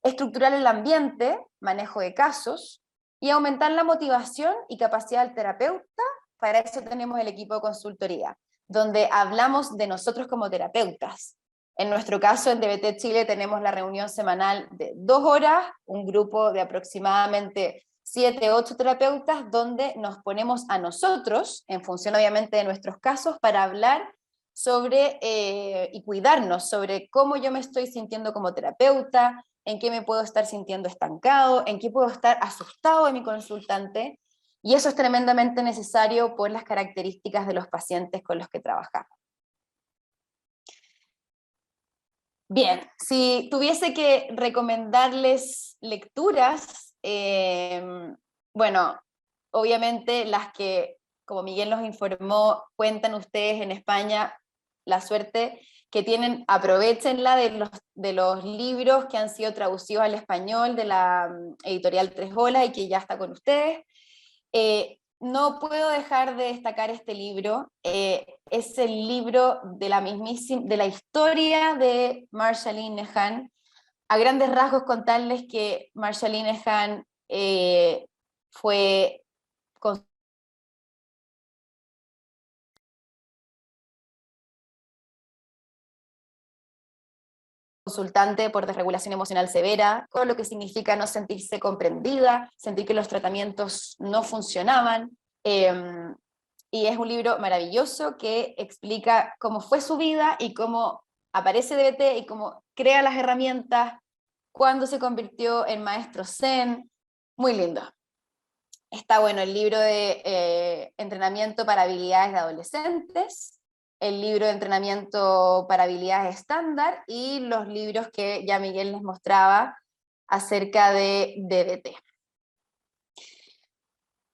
[SPEAKER 2] Estructurar el ambiente, manejo de casos, y aumentar la motivación y capacidad del terapeuta. Para eso tenemos el equipo de consultoría, donde hablamos de nosotros como terapeutas. En nuestro caso, en DBT Chile, tenemos la reunión semanal de 2 horas, un grupo de aproximadamente 7, 8 terapeutas, donde nos ponemos a nosotros, en función obviamente de nuestros casos, para hablar sobre y cuidarnos sobre cómo yo me estoy sintiendo como terapeuta, en qué me puedo estar sintiendo estancado, en qué puedo estar asustado de mi consultante, y eso es tremendamente necesario por las características de los pacientes con los que trabajamos. Bien, si tuviese que recomendarles lecturas, bueno, obviamente las que, como Miguel nos informó, cuentan ustedes en España la suerte que tienen, aprovechenla de los libros que han sido traducidos al español de la editorial Tres Olas y que ya está con ustedes. No puedo dejar de destacar este libro, es el libro de de la historia de Marsha Linehan. A grandes rasgos contarles que Marsha Linehan fue consultante por desregulación emocional severa, con lo que significa no sentirse comprendida, sentir que los tratamientos no funcionaban, y es un libro maravilloso que explica cómo fue su vida y cómo aparece DBT y cómo crea las herramientas, cuándo se convirtió en maestro Zen, muy lindo. Está bueno el libro de entrenamiento para habilidades de adolescentes, el libro de entrenamiento para habilidades estándar y los libros que ya Miguel les mostraba acerca de DBT.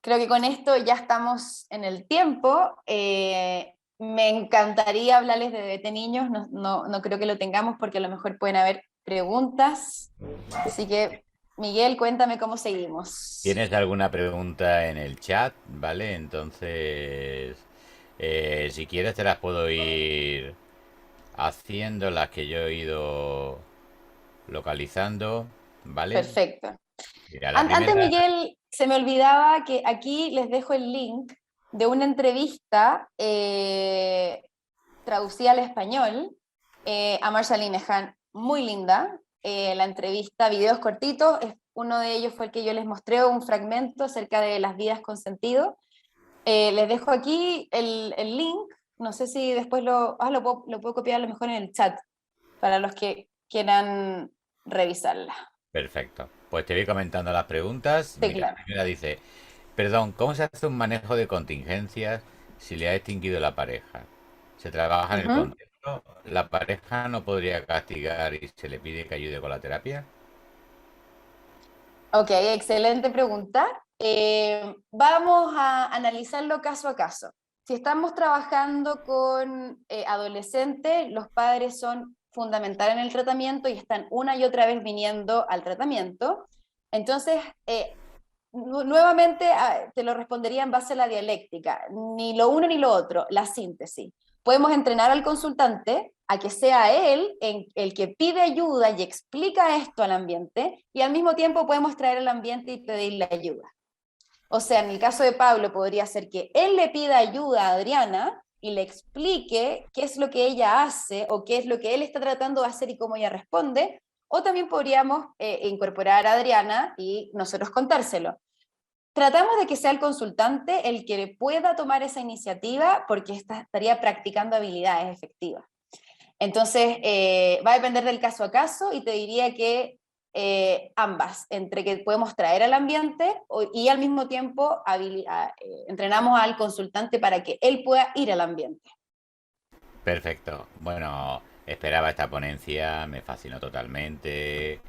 [SPEAKER 2] Creo que con esto ya estamos en el tiempo. Me encantaría hablarles de DBT niños, no creo que lo tengamos porque a lo mejor pueden haber preguntas. Así que, Miguel, cuéntame cómo seguimos.
[SPEAKER 1] ¿Tienes alguna pregunta en el chat? ¿Vale? Entonces, si quieres te las puedo ir haciendo, las que yo he ido localizando, ¿vale?
[SPEAKER 2] Perfecto.
[SPEAKER 1] Mira, la
[SPEAKER 2] Antes,
[SPEAKER 1] primera...
[SPEAKER 2] Miguel, se me olvidaba que aquí les dejo el link de una entrevista traducida al español a Marsha Linehan, muy linda. La entrevista, videos cortitos, uno de ellos fue el que yo les mostré, un fragmento acerca de las vidas con sentido. Les dejo aquí el link, no sé si después lo puedo copiar a lo mejor en el chat, para los que quieran revisarla.
[SPEAKER 1] Perfecto. Pues te voy comentando las preguntas.
[SPEAKER 2] Sí,
[SPEAKER 1] Mira, la
[SPEAKER 2] claro.
[SPEAKER 1] primera dice, perdón, ¿cómo se hace un manejo de contingencias si le ha extinguido la pareja? ¿Se trabaja en el
[SPEAKER 2] Ujú.
[SPEAKER 1] contexto? ¿La pareja no podría castigar y se le pide que ayude con la terapia?
[SPEAKER 2] Ok, excelente pregunta. Vamos a analizarlo caso a caso. Si estamos trabajando con adolescentes, los padres son fundamentales en el tratamiento y están una y otra vez viniendo al tratamiento. Entonces, nuevamente te lo respondería en base a la dialéctica, ni lo uno ni lo otro, la síntesis. Podemos entrenar al consultante a que sea él el que pide ayuda y explica esto al ambiente, y al mismo tiempo podemos traer al ambiente y pedirle ayuda. O sea, en el caso de Pablo podría ser que él le pida ayuda a Adriana y le explique qué es lo que ella hace o qué es lo que él está tratando de hacer y cómo ella responde, o también podríamos incorporar a Adriana y nosotros contárselo. Tratamos de que sea el consultante el que pueda tomar esa iniciativa porque estaría practicando habilidades efectivas. Entonces, va a depender del caso a caso y te diría que ambas, entre que podemos traer al ambiente y al mismo tiempo entrenamos al consultante para que él pueda ir al ambiente.
[SPEAKER 1] Perfecto. Bueno, esperaba esta ponencia, me fascinó totalmente.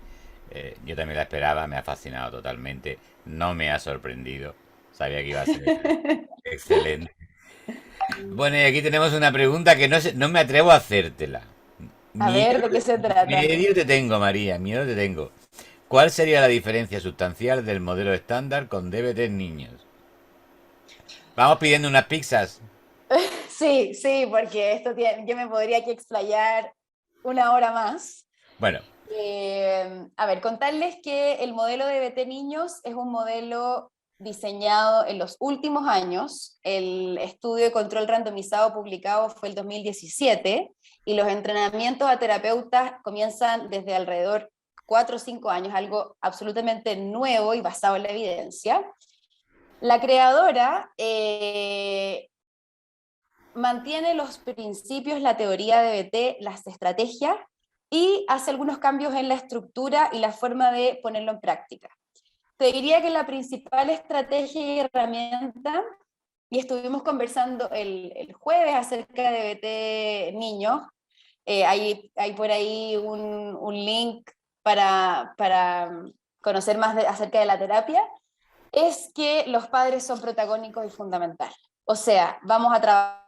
[SPEAKER 1] Yo también la esperaba, me ha fascinado totalmente. No me ha sorprendido. Sabía que iba a ser excelente. Bueno, y aquí tenemos una pregunta que no me atrevo a hacértela.
[SPEAKER 2] A ver, ¿de qué se trata?
[SPEAKER 1] Miedo te tengo, María, miedo te tengo. ¿Cuál sería la diferencia sustancial del modelo estándar con DBT en niños? Vamos pidiendo unas pizzas.
[SPEAKER 2] Sí, sí, porque yo me podría aquí explayar una hora más.
[SPEAKER 1] Bueno,
[SPEAKER 2] A ver, contarles que el modelo de BT Niños es un modelo diseñado en los últimos años. El estudio de control randomizado publicado fue el 2017 y los entrenamientos a terapeutas comienzan desde alrededor 4 o 5 años, algo absolutamente nuevo y basado en la evidencia. La creadora mantiene los principios, la teoría de BT, las estrategias, y hace algunos cambios en la estructura y la forma de ponerlo en práctica. Te diría que la principal estrategia y herramienta, y estuvimos conversando el jueves acerca de BT Niños, hay por ahí un link para conocer más acerca de la terapia, es que los padres son protagónicos y fundamentales. O sea, vamos a trabajar.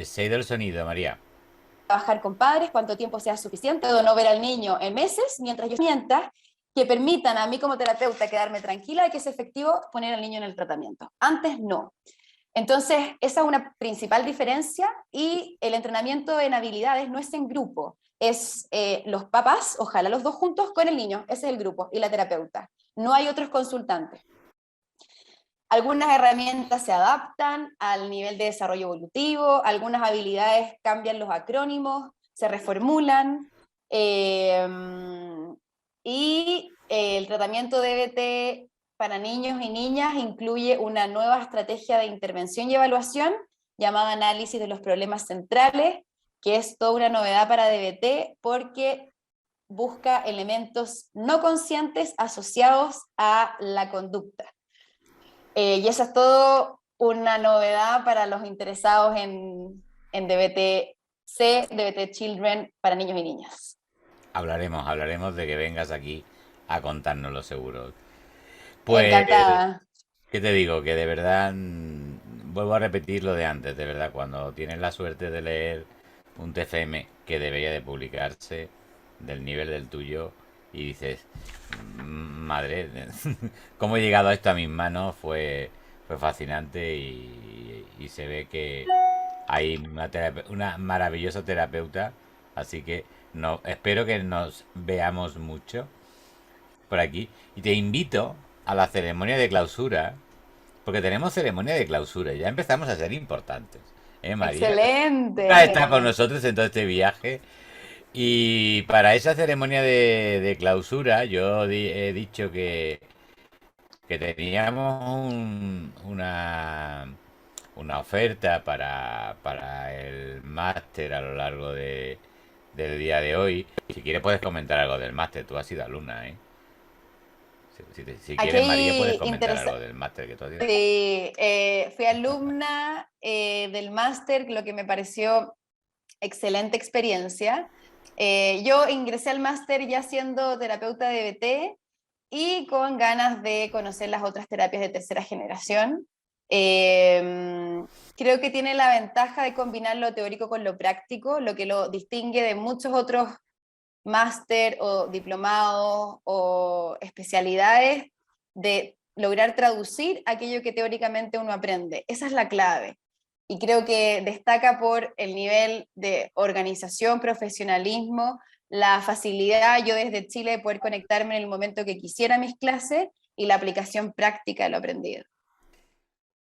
[SPEAKER 1] Se ha ido el sonido, María.
[SPEAKER 2] Trabajar con padres, cuánto tiempo sea suficiente, puedo no ver al niño en meses, mientras yo mientras que permitan a mí como terapeuta quedarme tranquila y que es efectivo poner al niño en el tratamiento. Antes no. Entonces, esa es una principal diferencia, y el entrenamiento en habilidades no es en grupo, es los papás, ojalá los dos juntos con el niño, ese es el grupo, y la terapeuta. No hay otros consultantes. Algunas herramientas se adaptan al nivel de desarrollo evolutivo, algunas habilidades cambian los acrónimos, se reformulan, y el tratamiento DBT para niños y niñas incluye una nueva estrategia de intervención y evaluación llamada análisis de los problemas centrales, que es toda una novedad para DBT porque busca elementos no conscientes asociados a la conducta. Y esa es todo una novedad para los interesados en DBT-C, DBT Children para niños y niñas.
[SPEAKER 1] Hablaremos de que vengas aquí a contárnoslo seguro. Pues,
[SPEAKER 2] Encantada.
[SPEAKER 1] ¿qué te digo? Que de verdad, vuelvo a repetir lo de antes, de verdad, cuando tienes la suerte de leer un TFM que debería de publicarse del nivel del tuyo y dices, madre, cómo he llegado a esto a mis manos fue fascinante y se ve que hay una maravillosa terapeuta, así que no, espero que nos veamos mucho por aquí y te invito a la ceremonia de clausura, porque tenemos ceremonia de clausura, ya empezamos a ser importantes, ¿eh, María? Nunca está con
[SPEAKER 2] Excelente.
[SPEAKER 1] nosotros en todo este viaje y para esa ceremonia de clausura yo he dicho que teníamos una oferta para el máster a lo largo del día de hoy. Si quieres puedes comentar algo del máster, tú has sido alumna, ¿eh? Si
[SPEAKER 2] Aquí
[SPEAKER 1] quieres, María, puedes
[SPEAKER 2] hay
[SPEAKER 1] comentar algo del máster que tú has ido.
[SPEAKER 2] sí, fui alumna del máster, lo que me pareció excelente experiencia. Yo ingresé al máster ya siendo terapeuta de DBT y con ganas de conocer las otras terapias de tercera generación. Creo que tiene la ventaja de combinar lo teórico con lo práctico, lo que lo distingue de muchos otros máster o diplomados o especialidades, de lograr traducir aquello que teóricamente uno aprende. Esa es la clave. Y creo que destaca por el nivel de organización, profesionalismo, la facilidad yo desde Chile de poder conectarme en el momento que quisiera a mis clases y la aplicación práctica de lo aprendido.